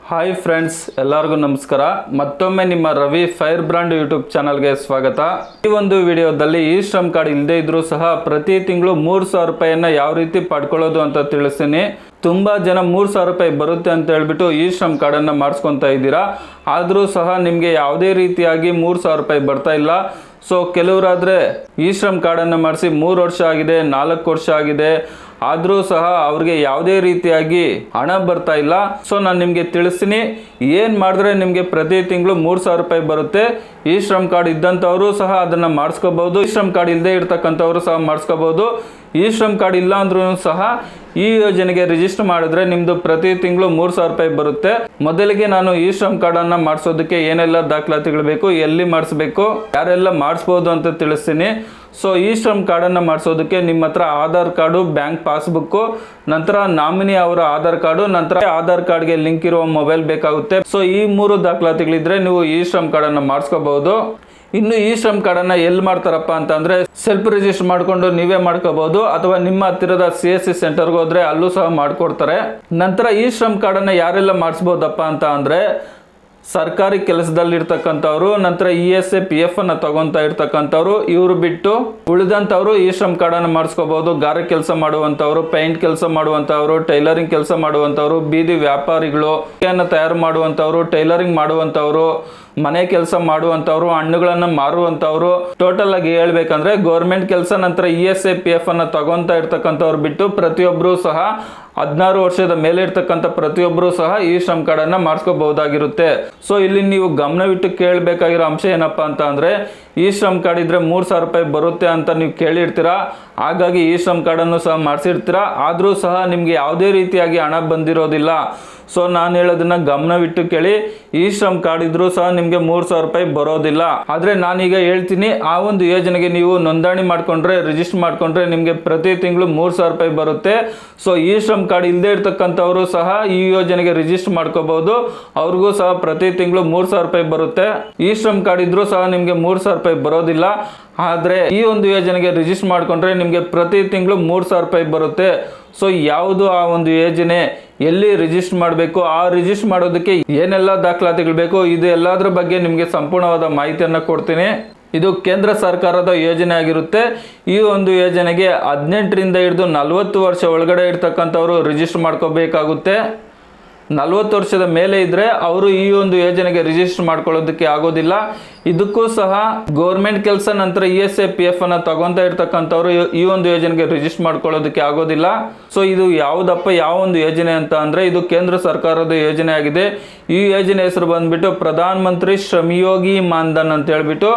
Hi friends, ಎಲ್ಲರಿಗೂ ನಮಸ್ಕಾರ. ಮತ್ತೊಮ್ಮೆ ನಿಮ್ಮ ರವಿ ಫೈರ್ ಬ್ರಾಂಡ್ ಯೂಟ್ಯೂಬ್ ಚಾನಲ್ಗೆ ಸ್ವಾಗತ. ಈ ಒಂದು ವಿಡಿಯೋದಲ್ಲಿ ಈ ಶ್ರಮ್ ಕಾರ್ಡ್ ಇಲ್ಲದೇ ಇದ್ರೂ ಸಹ ಪ್ರತಿ ತಿಂಗಳು 3,000 ರೂಪಾಯಿಯನ್ನು ಯಾವ ರೀತಿ ಪಡ್ಕೊಳ್ಳೋದು ಅಂತ ತಿಳಿಸ್ತೀನಿ. ತುಂಬ ಜನ 3,000 ರೂಪಾಯಿ ಬರುತ್ತೆ ಅಂತ ಹೇಳ್ಬಿಟ್ಟು ಈ ಶ್ರಮ್ ಕಾರ್ಡನ್ನು ಮಾಡಿಸ್ಕೊತಾ ಇದ್ದೀರಾ. ಆದರೂ ಸಹ ನಿಮಗೆ ಯಾವುದೇ ರೀತಿಯಾಗಿ 3,000 ರೂಪಾಯಿ ಬರ್ತಾ ಇಲ್ಲ. ಸೊ ಕೆಲವರಾದರೆ ಈ ಶ್ರಮ್ ಕಾರ್ಡನ್ನು ಮಾಡಿಸಿ 3 ವರ್ಷ ಆಗಿದೆ, 4 ವರ್ಷ ಆಗಿದೆ, ಆದರೂ ಸಹ ಅವ್ರಿಗೆ ಯಾವುದೇ ರೀತಿಯಾಗಿ ಹಣ ಬರ್ತಾ ಇಲ್ಲ. ಸೊ ನಾನು ನಿಮಗೆ ತಿಳಿಸ್ತೀನಿ ಏನು ಮಾಡಿದ್ರೆ ನಿಮಗೆ ಪ್ರತಿ ತಿಂಗಳು 3,000 ರೂಪಾಯಿ ಬರುತ್ತೆ. ಈ ಶ್ರಮ್ ಕಾರ್ಡ್ ಇದ್ದಂಥವರು ಸಹ ಅದನ್ನು ಮಾಡಿಸ್ಕೋಬಹುದು, ಈ ಶ್ರಮ್ ಕಾರ್ಡ್ ಇಲ್ಲದೆ ಇರ್ತಕ್ಕಂಥವರು ಸಹ ಮಾಡಿಸ್ಕೋಬಹುದು. ಈ ಶ್ರಮ್ ಕಾರ್ಡ್ ಇಲ್ಲ ಅಂದ್ರೂ ಸಹ ಈ ಯೋಜನೆಗೆ ರಿಜಿಸ್ಟರ್ ಮಾಡಿದ್ರೆ ನಿಮ್ಮದು ಪ್ರತಿ ತಿಂಗಳು 3,000 ರೂಪಾಯಿ ಬರುತ್ತೆ. ಮೊದಲಿಗೆ ನಾನು ಈ ಶ್ರಮ್ ಕಾರ್ಡನ್ನು ಮಾಡಿಸೋದಕ್ಕೆ ಏನೆಲ್ಲ ದಾಖಲಾತಿಗಳು ಬೇಕು, ಎಲ್ಲಿ ಮಾಡಿಸ್ಬೇಕು, ಯಾರೆಲ್ಲ ಮಾಡಿಸ್ಬೋದು ಅಂತ ತಿಳಿಸ್ತೀನಿ. ಸೊ ಈ ಶ್ರಮ್ ಕಾರ್ಡನ್ನು ಮಾಡಿಸೋದಕ್ಕೆ ನಿಮ್ಮ ಹತ್ರ ಆಧಾರ್ ಕಾರ್ಡು, ಬ್ಯಾಂಕ್ ಪಾಸ್ಬುಕ್ಕು, ನಂತರ ನಾಮಿನಿ ಅವರ ಆಧಾರ್ ಕಾರ್ಡು, ನಂತರ ಆಧಾರ್ ಕಾರ್ಡ್ಗೆ ಲಿಂಕ್ ಇರುವ ಮೊಬೈಲ್ ಬೇಕಾಗುತ್ತೆ. ಸೊ ಈ 3 ದಾಖಲಾತಿಗಳಿದ್ರೆ ನೀವು ಈ ಶ್ರಮ್ ಕಾರ್ಡನ್ನು ಮಾಡಿಸ್ಕೋಬಹುದು. ಇನ್ನು ಈ ಶ್ರಮ್ ಕಾರ್ಡನ್ನು ಎಲ್ಲಿ ಮಾಡ್ತಾರಪ್ಪ ಅಂತಂದರೆ ಸೆಲ್ಫ್ ರಿಜಿಸ್ಟರ್ ಮಾಡಿಕೊಂಡು ನೀವೇ ಮಾಡ್ಕೋಬಹುದು, ಅಥವಾ ನಿಮ್ಮ ಹತ್ತಿರದ CSC ಸೆಂಟರ್ಗೆ ಹೋದರೆ ಅಲ್ಲೂ ಸಹ ಮಾಡಿಕೊಡ್ತಾರೆ. ನಂತರ ಈ ಶ್ರಮ್ ಕಾರ್ಡನ್ನು ಯಾರೆಲ್ಲ ಮಾಡಿಸ್ಬೋದಪ್ಪ ಅಂತ ಅಂದರೆ ಸರ್ಕಾರಿ ಕೆಲಸದಲ್ಲಿರ್ತಕ್ಕಂಥವ್ರು, ನಂತರ ESA PF ಅನ್ನು ತಗೊತಾ ಇರ್ತಕ್ಕಂಥವ್ರು, ಇವರು ಬಿಟ್ಟು ಉಳಿದಂಥವ್ರು ಈ ಶ್ರಮ್ ಕಾರ್ಡನ್ನು ಮಾಡಿಸ್ಕೋಬಹುದು. ಗಾರೆ ಕೆಲಸ ಮಾಡುವಂಥವ್ರು, ಪೇಂಟ್ ಕೆಲಸ ಮಾಡುವಂಥವ್ರು, ಟೈಲರಿಂಗ್ ಕೆಲಸ ಮಾಡುವಂಥವ್ರು, ಬೀದಿ ವ್ಯಾಪಾರಿಗಳು, ತಯಾರು ಮಾಡುವಂಥವ್ರು, ಟೈಲರಿಂಗ್ ಮಾಡುವಂಥವ್ರು, ಮನೆ ಕೆಲಸ ಮಾಡುವಂಥವ್ರು, ಹಣ್ಣುಗಳನ್ನು ಮಾರುವಂಥವ್ರು, ಟೋಟಲ್ ಆಗಿ ಹೇಳ್ಬೇಕಂದ್ರೆ ಗೌರ್ಮೆಂಟ್ ಕೆಲಸ, ನಂತರ ESA PF ಅನ್ನು ತಗೊತಾ ಇರ್ತಕ್ಕಂಥವ್ರು ಬಿಟ್ಟು ಪ್ರತಿಯೊಬ್ಬರು ಸಹ 16 ವರ್ಷದ ಮೇಲೆ ಇರ್ತಕ್ಕಂಥ ಪ್ರತಿಯೊಬ್ಬರು ಸಹ ಈ ಶ್ರಮ್ ಕಾರ್ಡನ್ನು ಮಾಡಿಸ್ಕೋಬಹುದಾಗಿರುತ್ತೆ. ಸೊ ಇಲ್ಲಿ ನೀವು ಗಮನವಿಟ್ಟು ಕೇಳಬೇಕಾಗಿರೋ ಅಂಶ ಏನಪ್ಪ ಅಂತ ಅಂದರೆ ಈ ಶ್ರಮ್ ಕಾರ್ಡ್ ಇದ್ರೆ 3,000 ರೂಪಾಯಿ ಬರುತ್ತೆ ಅಂತ ನೀವು ಕೇಳಿರ್ತೀರಾ. ಹಾಗಾಗಿ ಈ ಶ್ರಮ್ ಕಾರ್ಡನ್ನು ಸಹ ಮಾಡಿಸಿರ್ತೀರಾ, ಆದರೂ ಸಹ ನಿಮಗೆ ಯಾವುದೇ ರೀತಿಯಾಗಿ ಹಣ ಬಂದಿರೋದಿಲ್ಲ. ಸೊ ನಾನು ಹೇಳೋದನ್ನ ಗಮನವಿಟ್ಟು ಕೇಳಿ. ಈ ಶ್ರಮ್ ಕಾರ್ಡ್ ಇದ್ರೂ ಸಹ ನಿಮಗೆ 3,000 ರೂಪಾಯಿ ಬರೋದಿಲ್ಲ. ಆದರೆ ನಾನೀಗ ಹೇಳ್ತೀನಿ, ಆ ಒಂದು ಯೋಜನೆಗೆ ನೀವು ನೋಂದಣಿ ಮಾಡಿಕೊಂಡ್ರೆ, ರಿಜಿಸ್ಟರ್ ಮಾಡಿಕೊಂಡ್ರೆ ನಿಮಗೆ ಪ್ರತಿ ತಿಂಗಳು 3,000 ರೂಪಾಯಿ ಬರುತ್ತೆ. ಸೊ ಈ ಶ್ರಮ್ ಕಾರ್ಡ್ ಇಲ್ಲದೆ ಇರ್ತಕ್ಕಂಥವರು ಸಹ ಈ ಯೋಜನೆಗೆ ರಿಜಿಸ್ಟರ್ ಮಾಡ್ಕೋಬಹುದು, ಅವ್ರಿಗೂ ಸಹ ಪ್ರತಿ ತಿಂಗಳು 3,000 ರೂಪಾಯಿ ಬರುತ್ತೆ. ಈ ಶ್ರಮ್ ಕಾರ್ಡ್ ಇದ್ರೂ ಸಹ ನಿಮಗೆ 3,000 ರೂಪಾಯಿ ಬರೋದಿಲ್ಲ. ಆದರೆ ಈ ಒಂದು ಯೋಜನೆಗೆ ರಿಜಿಸ್ಟರ್ ಮಾಡಿಕೊಂಡ್ರೆ ನಿಮಗೆ ಪ್ರತಿ ತಿಂಗಳು 3,000 ರೂಪಾಯಿ ಬರುತ್ತೆ. ಸೊ ಯಾವುದು ಆ ಒಂದು ಯೋಜನೆ, ಎಲ್ಲಿ ರಿಜಿಸ್ಟರ್ ಮಾಡಬೇಕು, ಆ ರಿಜಿಸ್ಟರ್ ಮಾಡೋದಕ್ಕೆ ಏನೆಲ್ಲ ದಾಖಲಾತಿಗಳು ಬೇಕು, ಇದು ಎಲ್ಲದರ ಬಗ್ಗೆ ನಿಮಗೆ ಸಂಪೂರ್ಣವಾದ ಮಾಹಿತಿಯನ್ನು ಕೊಡ್ತೀನಿ. ಇದು ಕೇಂದ್ರ ಸರ್ಕಾರದ ಯೋಜನೆ ಆಗಿರುತ್ತೆ. ಈ ಒಂದು ಯೋಜನೆಗೆ 18ರಿಂದ ಹಿಡಿದು 40 ವರ್ಷ ಒಳಗಡೆ ಇರ್ತಕ್ಕಂಥವ್ರು ರಿಜಿಸ್ಟರ್ ಮಾಡ್ಕೋಬೇಕಾಗುತ್ತೆ. 40 ವರ್ಷದ ಮೇಲೆ ಇದ್ದರೆ ಅವರು ಈ ಒಂದು ಯೋಜನೆಗೆ ರಿಜಿಸ್ಟರ್ ಮಾಡ್ಕೊಳ್ಳೋದಕ್ಕೆ ಆಗೋದಿಲ್ಲ. ಇದಕ್ಕೂ ಸಹ ಗೌರ್ಮೆಂಟ್ ಕೆಲಸ, ನಂತರ ESA PF ಅನ್ನು ತಗೊತಾ ಇರ್ತಕ್ಕಂಥವ್ರು ಈ ಒಂದು ಯೋಜನೆಗೆ ರಿಜಿಸ್ಟರ್ ಮಾಡ್ಕೊಳ್ಳೋದಕ್ಕೆ ಆಗೋದಿಲ್ಲ. ಸೊ ಇದು ಯಾವುದಪ್ಪ, ಯಾವ ಒಂದು ಯೋಜನೆ ಅಂತ ಅಂದರೆ ಇದು ಕೇಂದ್ರ ಸರ್ಕಾರದ ಯೋಜನೆ ಆಗಿದೆ. ಈ ಯೋಜನೆ ಹೆಸರು ಬಂದ್ಬಿಟ್ಟು ಪ್ರಧಾನ ಮಂತ್ರಿ ಶ್ರಮಯೋಗಿ ಮಾನ್ಧನ್ ಅಂತ ಹೇಳ್ಬಿಟ್ಟು.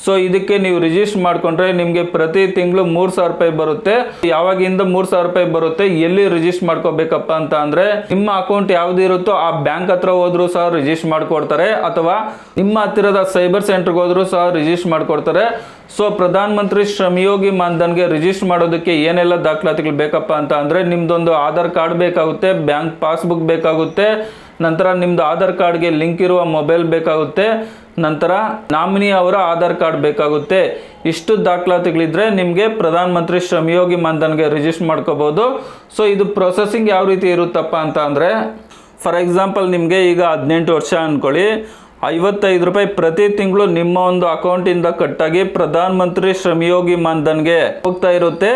ಸೊ ಇದಕ್ಕೆ ನೀವು ರಿಜಿಸ್ಟರ್ ಮಾಡಿಕೊಂಡ್ರೆ ನಿಮಗೆ ಪ್ರತಿ ತಿಂಗಳು 3,000 ರೂಪಾಯಿ ಬರುತ್ತೆ. ಯಾವಾಗಿಂದ 3,000 ರೂಪಾಯಿ ಬರುತ್ತೆ, ಎಲ್ಲಿ ರಿಜಿಸ್ಟರ್ ಮಾಡ್ಕೋಬೇಕಪ್ಪ ಅಂತ ಅಂದರೆ ನಿಮ್ಮ ಅಕೌಂಟ್ ಯಾವ್ದು ಇರುತ್ತೋ ಆ ಬ್ಯಾಂಕ್ ಹತ್ರ ಹೋದ್ರೂ ಸಹ ರಿಜಿಸ್ಟರ್ ಮಾಡಿಕೊಡ್ತಾರೆ, ಅಥವಾ ನಿಮ್ಮ ಹತ್ತಿರದ ಸೈಬರ್ ಸೆಂಟರ್ಗೆ ಹೋದ್ರೂ ಸಹ ರಿಜಿಸ್ಟರ್ ಮಾಡಿಕೊಡ್ತಾರೆ. ಸೊ ಪ್ರಧಾನ ಮಂತ್ರಿ ಶ್ರಮಯೋಗಿ ಮಾನ್ಧನ್ಗೆ ರಿಜಿಸ್ಟರ್ ಮಾಡೋದಕ್ಕೆ ಏನೆಲ್ಲ ದಾಖಲಾತಿಗಳು ಬೇಕಪ್ಪ ಅಂತ ಅಂದರೆ ನಿಮ್ಮದೊಂದು ಆಧಾರ್ ಕಾರ್ಡ್ ಬೇಕಾಗುತ್ತೆ, ಬ್ಯಾಂಕ್ ಪಾಸ್ಬುಕ್ ಬೇಕಾಗುತ್ತೆ, ನಂತರ ನಿಮ್ಮದು ಆಧಾರ್ ಕಾರ್ಡ್ಗೆ ಲಿಂಕ್ ಇರುವ ಮೊಬೈಲ್ ಬೇಕಾಗುತ್ತೆ, ನಂತರ ನಾಮಿನಿ ಅವರ ಆಧಾರ್ ಕಾರ್ಡ್ ಬೇಕಾಗುತ್ತೆ. ಇಷ್ಟು ದಾಖಲಾತಿಗಳಿದ್ರೆ ನಿಮಗೆ ಪ್ರಧಾನ ಮಂತ್ರಿ ಶ್ರಮಯೋಗಿ ಮಾನ್ಧನ್ಗೆ ರಿಜಿಸ್ಟರ್ ಮಾಡ್ಕೋಬಹುದು. ಸೊ ಇದು ಪ್ರೊಸೆಸಿಂಗ್ ಯಾವ ರೀತಿ ಇರುತ್ತಪ್ಪ ಅಂತ ಅಂದರೆ, ಫಾರ್ ಎಕ್ಸಾಂಪಲ್ ನಿಮಗೆ ಈಗ 18 ವರ್ಷ ಅಂದ್ಕೊಳ್ಳಿ, 55 ರೂಪಾಯಿ ಪ್ರತಿ ತಿಂಗಳು ನಿಮ್ಮ ಒಂದು ಅಕೌಂಟಿಂದ ಕಟ್ಟಾಗಿ ಪ್ರಧಾನ ಮಂತ್ರಿ ಶ್ರಮಯೋಗಿ ಮಾನ್ಧನ್ಗೆ ಹೋಗ್ತಾ ಇರುತ್ತೆ.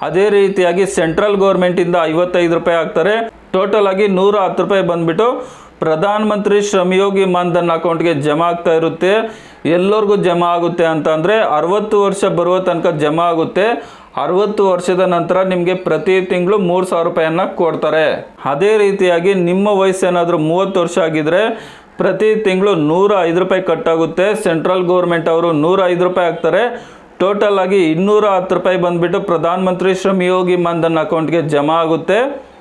ಅದೇ ರೀತಿಯಾಗಿ ಸೆಂಟ್ರಲ್ ಗೌರ್ಮೆಂಟಿಂದ 55 ರೂಪಾಯಿ ಹಾಕ್ತಾರೆ. ಟೋಟಲ್ ಆಗಿ 110 ರೂಪಾಯಿ ಬಂದ್ಬಿಟ್ಟು ಪ್ರಧಾನ ಮಂತ್ರಿ ಶ್ರಮಯೋಗಿ ಮಾನ್ಧನ್ ಅಕೌಂಟ್ಗೆ ಜಮಾ ಆಗ್ತಾ ಇರುತ್ತೆ. ಎಲ್ಲರಿಗೂ ಜಮಾ ಆಗುತ್ತೆ ಅಂತ ಅಂದರೆ 60 ವರ್ಷ ಬರುವ ತನಕ ಜಮಾ ಆಗುತ್ತೆ. 60 ವರ್ಷದ ನಂತರ ನಿಮಗೆ ಪ್ರತಿ ತಿಂಗಳು 3,000 ರೂಪಾಯಿಯನ್ನು ಕೊಡ್ತಾರೆ. ಅದೇ ರೀತಿಯಾಗಿ ನಿಮ್ಮ ವಯಸ್ಸೇನಾದರೂ 30 ವರ್ಷ ಆಗಿದ್ರೆ ಪ್ರತಿ ತಿಂಗಳು 105 ರೂಪಾಯಿ ಕಟ್ಟಾಗುತ್ತೆ. ಸೆಂಟ್ರಲ್ ಗೌರ್ಮೆಂಟ್ ಅವರು 105 ರೂಪಾಯಿ ಹಾಕ್ತಾರೆ. ಟೋಟಲ್ ಆಗಿ 210 ರೂಪಾಯಿ ಬಂದ್ಬಿಟ್ಟು ಪ್ರಧಾನ ಮಂತ್ರಿ ಶ್ರಮಯೋಗಿ ಮಾನ್ಧನ್ ಅಕೌಂಟ್ಗೆ ಜಮಾ ಆಗುತ್ತೆ.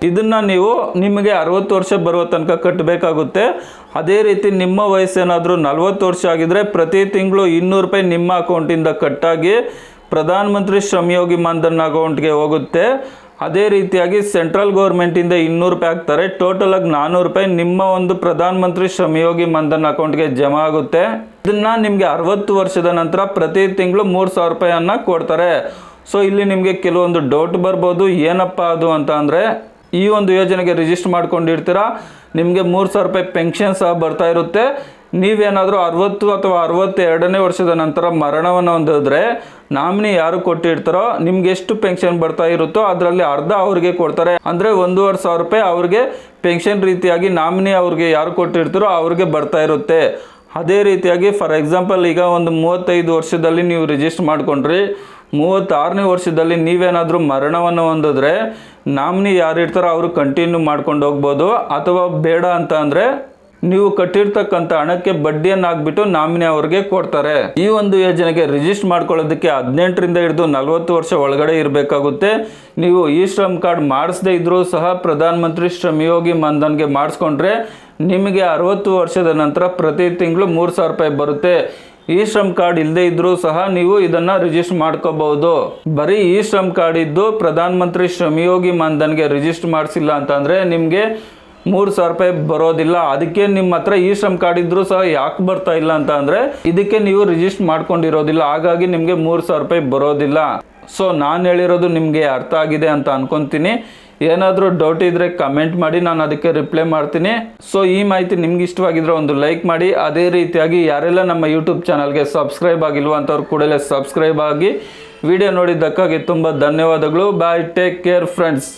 ಇದನ್ನು ನೀವು ನಿಮಗೆ 60 ವರ್ಷ ಬರುವ ತನಕ ಕಟ್ಟಬೇಕಾಗುತ್ತೆ. ಅದೇ ರೀತಿ ನಿಮ್ಮ ವಯಸ್ಸೇನಾದರೂ 40 ವರ್ಷ ಆಗಿದ್ರೆ ಪ್ರತಿ ತಿಂಗಳು 200 ರೂಪಾಯಿ ನಿಮ್ಮ ಅಕೌಂಟಿಂದ ಕಟ್ಟಾಗಿ ಪ್ರಧಾನ ಮಂತ್ರಿ ಶ್ರಮಯೋಗಿ ಮಾನ್ಧನ್ ಅಕೌಂಟ್ಗೆ ಹೋಗುತ್ತೆ. ಅದೇ ರೀತಿಯಾಗಿ ಸೆಂಟ್ರಲ್ ಗೌರ್ಮೆಂಟಿಂದ 200 ರೂಪಾಯಿ ಹಾಕ್ತಾರೆ. ಟೋಟಲ್ ಆಗಿ 400 ರೂಪಾಯಿ ನಿಮ್ಮ ಒಂದು ಪ್ರಧಾನ ಮಂತ್ರಿ ಶ್ರಮಯೋಗಿ ಮಾನ್ಧನ್ ಅಕೌಂಟ್ಗೆ ಜಮಾ ಆಗುತ್ತೆ. ಇದನ್ನು ನಿಮಗೆ 60 ವರ್ಷದ ನಂತರ ಪ್ರತಿ ತಿಂಗಳು 3,000 ರೂಪಾಯಿಯನ್ನು ಕೊಡ್ತಾರೆ. ಸೊ ಇಲ್ಲಿ ನಿಮಗೆ ಕೆಲವೊಂದು ಡೌಟ್ ಬರ್ಬೋದು, ಏನಪ್ಪ ಅದು ಅಂತ ಅಂದರೆ ಈ ಒಂದು ಯೋಜನೆಗೆ ರಿಜಿಸ್ಟರ್ ಮಾಡ್ಕೊಂಡಿರ್ತೀರಾ, ನಿಮಗೆ 3,000 ರೂಪಾಯಿ ಪೆನ್ಷನ್ ಸಹ ಬರ್ತಾ ಇರುತ್ತೆ. ನೀವೇನಾದರೂ 60 ಅಥವಾ 62ನೇ ವರ್ಷದ ನಂತರ ಮರಣವನ್ನು ಹೊಂದಿದ್ರೆ ನಾಮಿನಿ ಯಾರು ಕೊಟ್ಟಿರ್ತಾರೋ ನಿಮ್ಗೆ ಎಷ್ಟು ಪೆನ್ಷನ್ ಬರ್ತಾ ಇರುತ್ತೋ ಅದರಲ್ಲಿ ಅರ್ಧ ಅವ್ರಿಗೆ ಕೊಡ್ತಾರೆ. ಅಂದರೆ 1,500 ರೂಪಾಯಿ ಅವ್ರಿಗೆ ಪೆನ್ಷನ್ ರೀತಿಯಾಗಿ ನಾಮಿನಿ ಅವ್ರಿಗೆ ಯಾರು ಕೊಟ್ಟಿರ್ತಾರೋ ಅವ್ರಿಗೆ ಬರ್ತಾ ಇರುತ್ತೆ. ಅದೇ ರೀತಿಯಾಗಿ ಫಾರ್ ಎಕ್ಸಾಂಪಲ್ ಈಗ ಒಂದು 35 ವರ್ಷದಲ್ಲಿ ನೀವು ರಿಜಿಸ್ಟರ್ ಮಾಡ್ಕೊಂಡ್ರಿ, 36ನೇ ವರ್ಷದಲ್ಲಿ ನೀವೇನಾದರೂ ಮರಣವನ್ನು ಹೊಂದಿದ್ರೆ ನಾಮಿನಿ ಯಾರು ಇರ್ತಾರೋ ಅವರು ಕಂಟಿನ್ಯೂ ಮಾಡ್ಕೊಂಡು ಹೋಗ್ಬೋದು. ಅಥವಾ ಬೇಡ ಅಂತ ಅಂದರೆ ನೀವು ಕಟ್ಟಿರ್ತಕ್ಕಂಥ ಹಣಕ್ಕೆ ಬಡ್ಡಿಯನ್ನು ಹಾಕ್ಬಿಟ್ಟು ನಾಮಿನಿ ಅವ್ರಿಗೆ ಕೊಡ್ತಾರೆ. ಈ ಒಂದು ಯೋಜನೆಗೆ ರಿಜಿಸ್ಟರ್ ಮಾಡ್ಕೊಳ್ಳೋದಕ್ಕೆ 18ರಿಂದ ಹಿಡಿದು 40 ವರ್ಷ ಒಳಗಡೆ ಇರಬೇಕಾಗುತ್ತೆ. ನೀವು ಈ ಶ್ರಮ್ ಕಾರ್ಡ್ ಮಾಡಿಸದೇ ಇದ್ರೂ ಸಹ ಪ್ರಧಾನ ಮಂತ್ರಿ ಶ್ರಮಯೋಗಿ ಮನ್ಧನ್ಗೆ ಮಾಡಿಸ್ಕೊಂಡ್ರೆ ನಿಮಗೆ 60 ವರ್ಷದ ನಂತರ ಪ್ರತಿ ತಿಂಗಳು 3,000 ರೂಪಾಯಿ ಬರುತ್ತೆ. ಈ ಶ್ರಮ್ ಕಾರ್ಡ್ ಇಲ್ಲದೆ ಇದ್ರೂ ಸಹ ನೀವು ಇದನ್ನು ರಿಜಿಸ್ಟರ್ ಮಾಡ್ಕೋಬಹುದು. ಬರೀ ಈ ಶ್ರಮ್ ಕಾರ್ಡ್ ಇದ್ದು ಪ್ರಧಾನ ಮಂತ್ರಿ ಶ್ರಮಯೋಗಿ ಮನ್ಧನ್ಗೆ ರಿಜಿಸ್ಟರ್ ಮಾಡಿಸಿಲ್ಲ ಅಂತಂದರೆ ನಿಮಗೆ 3,000 ರೂಪಾಯಿ ಬರೋದಿಲ್ಲ. ಅದಕ್ಕೆ ನಿಮ್ಮ ಹತ್ರ ಈ ಶ್ರಮ್ ಕಾರ್ಡ್ ಇದ್ರೂ ಸಹ ಯಾಕೆ ಬರ್ತಾ ಇಲ್ಲ ಅಂತ ಅಂದರೆ ಇದಕ್ಕೆ ನೀವು ರಿಜಿಸ್ಟರ್ ಮಾಡ್ಕೊಂಡಿರೋದಿಲ್ಲ, ಹಾಗಾಗಿ ನಿಮಗೆ 3,000 ರೂಪಾಯಿ ಬರೋದಿಲ್ಲ. ಸೊ ನಾನು ಹೇಳಿರೋದು ನಿಮಗೆ ಅರ್ಥ ಆಗಿದೆ ಅಂತ ಅನ್ಕೊತೀನಿ. ಏನಾದರೂ ಡೌಟ್ ಇದ್ದರೆ ಕಮೆಂಟ್ ಮಾಡಿ, ನಾನು ಅದಕ್ಕೆ ರಿಪ್ಲೈ ಮಾಡ್ತೀನಿ. ಸೊ ಈ ಮಾಹಿತಿ ನಿಮ್ಗೆ ಇಷ್ಟವಾಗಿದ್ರೆ ಒಂದು ಲೈಕ್ ಮಾಡಿ. ಅದೇ ರೀತಿಯಾಗಿ ಯಾರೆಲ್ಲ ನಮ್ಮ ಯೂಟ್ಯೂಬ್ ಚಾನಲ್ಗೆ ಸಬ್ಸ್ಕ್ರೈಬ್ ಆಗಿಲ್ವ ಅಂಥವ್ರು ಕೂಡಲೇ ಸಬ್ಸ್ಕ್ರೈಬ್ ಆಗಿ. ವಿಡಿಯೋ ನೋಡಿದ್ದಕ್ಕಾಗಿ ತುಂಬ ಧನ್ಯವಾದಗಳು. ಬಾಯ್, ಟೇಕ್ ಕೇರ್ ಫ್ರೆಂಡ್ಸ್.